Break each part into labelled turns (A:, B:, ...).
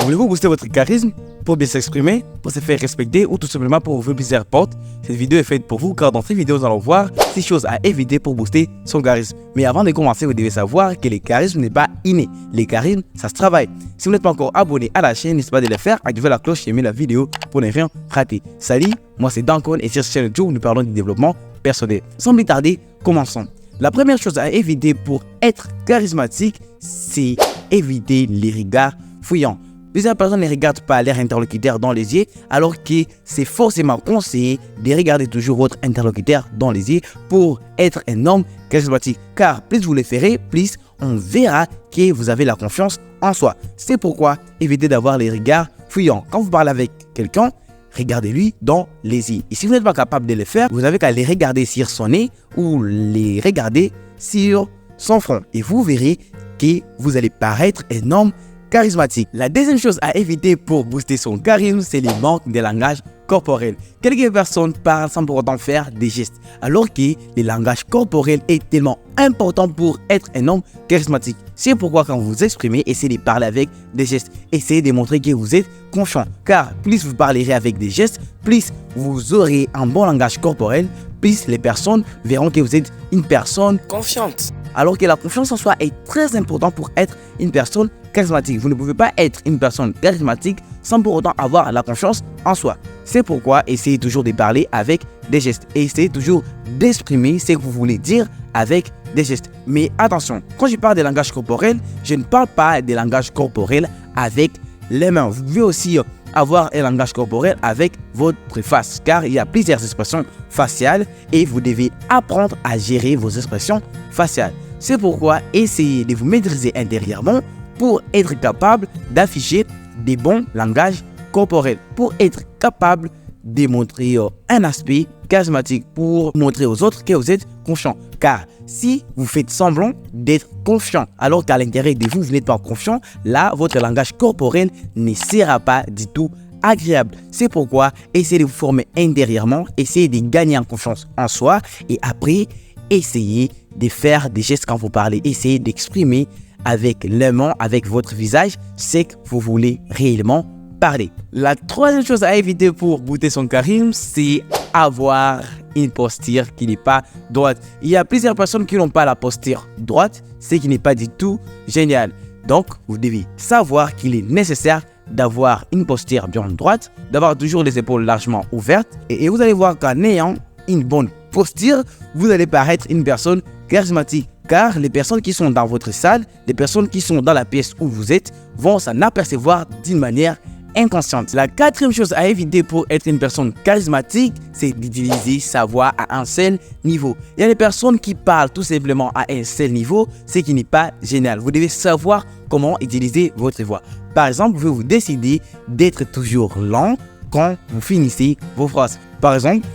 A: Voulez-vous booster votre charisme pour bien s'exprimer, pour se faire respecter ou tout simplement pour ouvrir plusieurs portes? Cette vidéo est faite pour vous car dans cette vidéo, nous allons voir 6 choses à éviter pour booster son charisme. Mais avant de commencer, vous devez savoir que le charisme n'est pas inné. Le charisme, ça se travaille. Si vous n'êtes pas encore abonné à la chaîne, n'hésitez pas de le faire, activez la cloche et aimez la vidéo pour ne rien rater. Salut, moi c'est Dankon et sur cette chaîne YouTube, nous parlons du développement personnel. Sans plus tarder, commençons. La première chose à éviter pour être charismatique, c'est éviter les regards fouillants. Plusieurs personnes ne regardent pas leur interlocuteur dans les yeux, alors que c'est forcément conseillé de regarder toujours votre interlocuteur dans les yeux pour être un homme charismatique. Car plus vous le ferez, plus on verra que vous avez la confiance en soi. C'est pourquoi évitez d'avoir les regards fouillants. Quand vous parlez avec quelqu'un, regardez-lui dans les yeux. Et si vous n'êtes pas capable de le faire, vous n'avez qu'à les regarder sur son nez ou les regarder sur son front. Et vous verrez que vous allez paraître un homme charismatique. La deuxième chose à éviter pour booster son charisme, c'est le manque de langage corporel. Quelques personnes parlent sans pour autant faire des gestes, alors que le langage corporel est tellement important pour être un homme charismatique. C'est pourquoi quand vous vous exprimez, essayez de parler avec des gestes. Essayez de montrer que vous êtes confiant, car plus vous parlerez avec des gestes, plus vous aurez un bon langage corporel, plus les personnes verront que vous êtes une personne confiante. Alors que la confiance en soi est très importante pour être une personne charismatique. Vous ne pouvez pas être une personne charismatique sans pour autant avoir la confiance en soi. C'est pourquoi essayez toujours de parler avec des gestes. Et essayez toujours d'exprimer ce que vous voulez dire avec des gestes. Mais attention, quand je parle de langage corporel, je ne parle pas de langage corporel avec les mains. Vous pouvez aussi avoir un langage corporel avec votre face, car il y a plusieurs expressions faciales et vous devez apprendre à gérer vos expressions faciales. C'est pourquoi essayez de vous maîtriser intérieurement pour être capable d'afficher des bons langages corporels, pour être capable de montrer un aspect charismatique, pour montrer aux autres que vous êtes confiant. Car si vous faites semblant d'être confiant alors qu'à l'intérieur de vous, vous n'êtes pas confiant, là, votre langage corporel ne sera pas du tout agréable. C'est pourquoi essayez de vous former intérieurement, essayez de gagner en confiance en soi et après, essayez de faire des gestes quand vous parlez. Essayez d'exprimer avec les mains, avec votre visage, ce que vous voulez réellement parler. La troisième chose à éviter pour booster son charisme, c'est avoir une posture qui n'est pas droite. Il y a plusieurs personnes qui n'ont pas la posture droite, ce qui n'est pas du tout génial. Donc, vous devez savoir qu'il est nécessaire d'avoir une posture bien droite, d'avoir toujours les épaules largement ouvertes. Et vous allez voir qu'en ayant une bonne posture, vous allez paraître une personne charismatique. Car les personnes qui sont dans votre salle, les personnes qui sont dans la pièce où vous êtes, vont s'en apercevoir d'une manière inconsciente. La quatrième chose à éviter pour être une personne charismatique, c'est d'utiliser sa voix à un seul niveau. Il y a des personnes qui parlent tout simplement à un seul niveau, ce qui n'est pas génial. Vous devez savoir comment utiliser votre voix. Par exemple, vous décidez d'être toujours lent quand vous finissez vos phrases. Par exemple,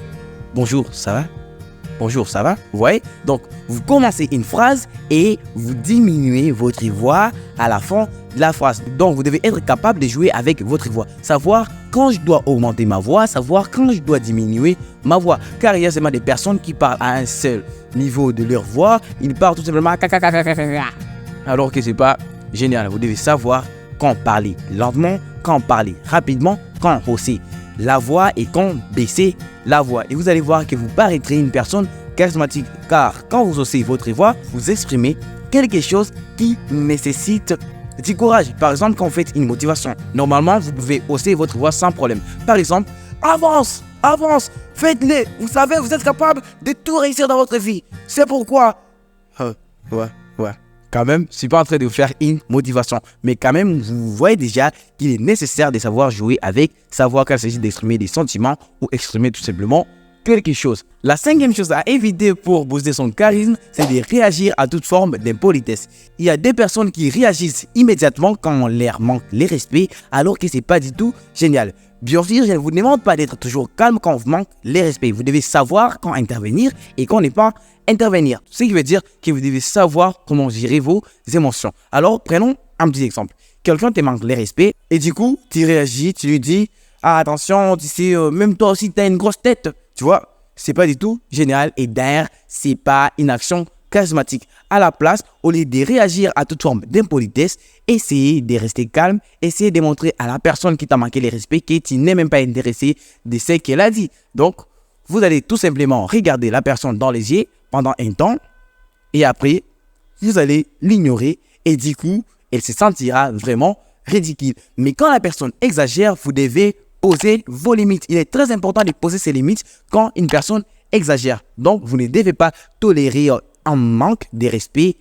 A: bonjour, ça va? Bonjour, ça va? Vous voyez? Donc, vous commencez une phrase et vous diminuez votre voix à la fin de la phrase. Donc, vous devez être capable de jouer avec votre voix. Savoir quand je dois augmenter ma voix, savoir quand je dois diminuer ma voix. Car il y a seulement des personnes qui parlent à un seul niveau de leur voix. Ils parlent tout simplement alors que ce n'est pas génial. Vous devez savoir quand parler lentement, quand parler rapidement, quand hausser la voix et quand baisser la voix. Et vous allez voir que vous paraîtrez une personne charismatique. Car quand vous haussez votre voix, vous exprimez quelque chose qui nécessite du courage. Par exemple, quand vous faites une motivation, normalement, vous pouvez hausser votre voix sans problème. Par exemple, avance, avance, faites-le. Vous savez, vous êtes capable de tout réussir dans votre vie. C'est pourquoi... Ouais. Quand même, je ne suis pas en train de vous faire une motivation. Mais quand même, vous voyez déjà qu'il est nécessaire de savoir jouer avec, savoir quand il s'agit d'exprimer des sentiments ou exprimer tout simplement quelque chose. La cinquième chose à éviter pour booster son charisme, c'est de réagir à toute forme d'impolitesse. Il y a des personnes qui réagissent immédiatement quand on leur manque les respects, alors que ce n'est pas du tout génial. Bien sûr, je ne vous demande pas d'être toujours calme quand on vous manque les respects. Vous devez savoir quand intervenir et quand ne pas intervenir. Ce qui veut dire que vous devez savoir comment gérer vos émotions. Alors, prenons un petit exemple. Quelqu'un te manque les respects et du coup, tu réagis, tu lui dis « Ah, attention, tu sais, même toi aussi, tu as une grosse tête. » Tu vois, c'est pas du tout génial et d'ailleurs, c'est pas une action charismatique. À la place, au lieu de réagir à toute forme d'impolitesse, essayez de rester calme, essayez de montrer à la personne qui t'a manqué le respect que tu n'es même pas intéressé de ce qu'elle a dit. Donc, vous allez tout simplement regarder la personne dans les yeux pendant un temps et après, vous allez l'ignorer et du coup, elle se sentira vraiment ridicule. Mais quand la personne exagère, vous devez poser vos limites. Il est très important de poser ses limites quand une personne exagère. Donc, vous ne devez pas tolérer un manque de respect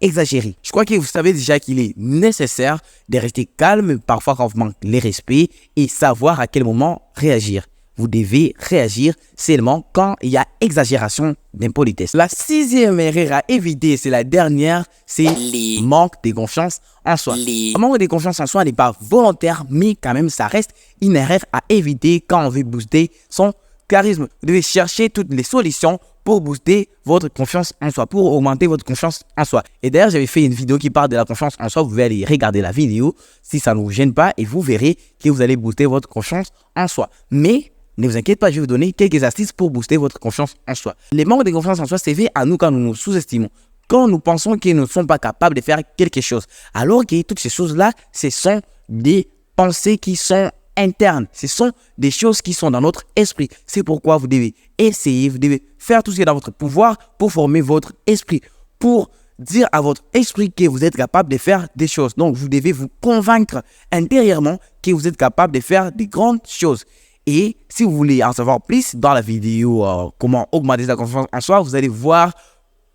A: exagéré. Je crois que vous savez déjà qu'il est nécessaire de rester calme parfois quand vous manquez le respect et savoir à quel moment réagir. Vous devez réagir seulement quand il y a exagération d'impolitesse. La 6e erreur à éviter, c'est la dernière, c'est le manque de confiance en soi. Le manque de confiance en soi n'est pas volontaire, mais quand même, ça reste une erreur à éviter quand on veut booster son charisme. Vous devez chercher toutes les solutions pour booster votre confiance en soi, pour augmenter votre confiance en soi. Et d'ailleurs, j'avais fait une vidéo qui parle de la confiance en soi. Vous pouvez aller regarder la vidéo si ça ne vous gêne pas et vous verrez que vous allez booster votre confiance en soi. Mais ne vous inquiétez pas, je vais vous donner quelques astuces pour booster votre confiance en soi. Les manques de confiance en soi, c'est fait à nous quand nous nous sous-estimons. Quand nous pensons qu'ils ne sont pas capables de faire quelque chose. Alors que toutes ces choses-là, ce sont des pensées qui sont internes. Ce sont des choses qui sont dans notre esprit. C'est pourquoi vous devez essayer, vous devez faire tout ce qui est dans votre pouvoir pour former votre esprit. Pour dire à votre esprit que vous êtes capable de faire des choses. Donc, vous devez vous convaincre intérieurement que vous êtes capable de faire des grandes choses. Et si vous voulez en savoir plus dans la vidéo comment augmenter sa confiance en soi, vous allez voir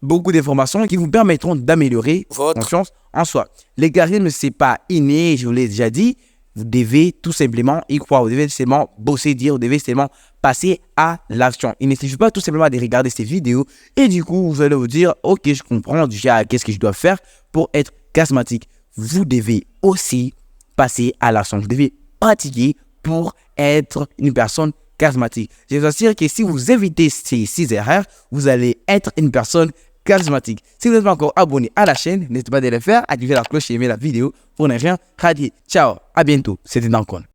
A: beaucoup d'informations qui vous permettront d'améliorer votre confiance en soi. Le charisme, ce n'est pas inné, je vous l'ai déjà dit. Vous devez tout simplement y croire, vous devez seulement bosser, vous devez seulement passer à l'action. Il ne suffit pas tout simplement de regarder ces vidéos et du coup, vous allez vous dire, ok, je comprends déjà qu'est-ce que je dois faire pour être charismatique. Vous devez aussi passer à l'action, vous devez pratiquer pour être une personne charismatique. Je vous assure que si vous évitez ces 6 erreurs, vous allez être une personne charismatique. Si vous n'êtes pas encore abonné à la chaîne, n'hésitez pas à le faire, activer la cloche et aimer la vidéo pour ne rien rater. Ciao, à bientôt. C'était Dankon.